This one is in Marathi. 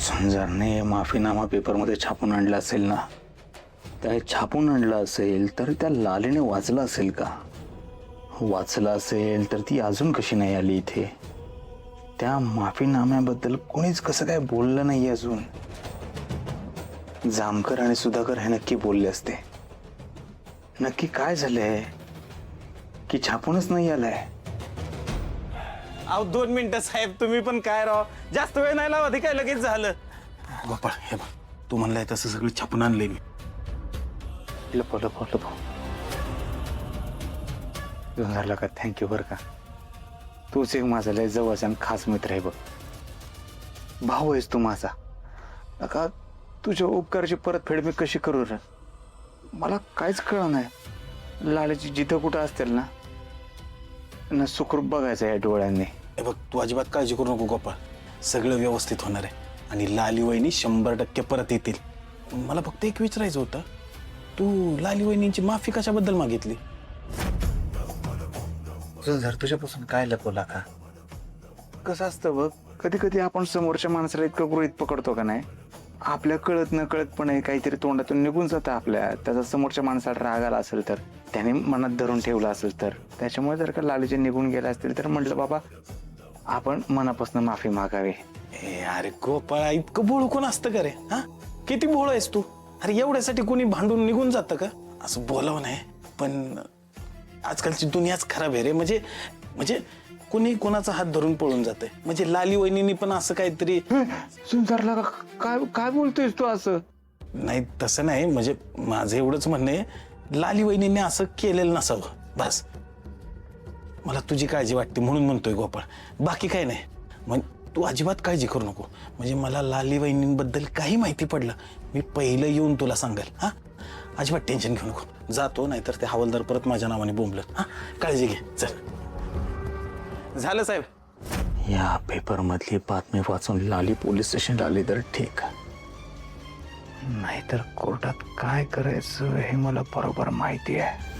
झुंजारने माफीनामा पेपरमध्ये छापून आणला असेल ना, त्या छापून आणला असेल तर त्या लालीने वाचलं असेल का? वाचलं असेल तर ती अजून कशी नाही आली इथे? त्या माफीनाम्याबद्दल कोणीच कसं काय बोललं नाही अजून. जामकर आणि सुधाकर हे नक्की बोलले असते. नक्की काय झालंय की छापूनच नाही आलाय? अहो 2 मिनिटं साहेब, तुम्ही पण काय राव, जास्त वेळ नाही लावा, काय लगेच झालं. गोपाळ हे बघ, तू म्हणलाय तसं सगळं छापून आणलंय मी. लपो लपो लपो. झुंजारला का थँक्यू बरं का. तूच एक माझा लय जवळचा आणि खास मित्र आहे बघ. भाऊ आहेस तू माझा. नका तुझ्या उपकाराची परतफेड मी कशी करू रे? मला काहीच कळलं नाही. लालीची जिथं कुठं असतील ना सुखरूप बघायचं या डोळ्यांनी. हे बघ, तू अजिबात काळजी करू नको गोपाळ, सगळं व्यवस्थित होणार आहे आणि लाली वहिनी 100% परत येतील. मला फक्त एक विचारायचं होतं, तू लाली वहिनींची माफी कशाबद्दल मागितली? जर तुझ्यापासून काय लपवला का? कसं असतं बघ, कधी कधी आपण समोरच्या माणसाला इतकं गृहीत पकडतो का नाही, आपल्या कळत न कळतपणे काहीतरी तोंडातून निघून जातं आपल्या. त्याचा समोरच्या माणसाला राग आला असेल तर, त्याने मनात धरून ठेवला असेल तर, त्याच्यामुळे जर का लालीचे निघून गेले असतील तर म्हटलं बाबा आपण मनापासून माफी मागावी. अरे गोपाळा, इतकं भोळू कोण असतं का रे? हा, किती भोळ आहेस तू. अरे एवढ्यासाठी कोणी भांडून निघून जातं का? असं बोलावं नाही, पण आजकालची दुनियाच खराब आहे रे. म्हणजे कुणी कोणाचा हात धरून पळून जाते. म्हणजे लाली वहिनींनी पण असं काहीतरी. सुंदरला काय काय बोलतोयस तू असं? नाही तसं नाही, म्हणजे माझं एवढंच म्हणणं आहे, लाली वहिनींनी असं केलेलं नसावं. बस मला तुझी काळजी वाटते म्हणून म्हणतोय गोपाळ, बाकी काय नाही. मग तू अजिबात काळजी करू नको. म्हणजे मला लाली वहिनींबद्दल काही माहिती पडलं, मी पहिलं येऊन तुला सांगेल. हा, अजिबात टेन्शन घेऊ नको. जातो, नाहीतर ते हवालदार परत माझ्या नावाने बोंबलं. हा, काळजी घे. चल. झालं साहेब. या पेपर मधली बातमी वाचून लाली पोलीस स्टेशनला आली तर ठीक, नाहीतर कोर्टात काय करायचं हे मला बरोबर माहिती आहे.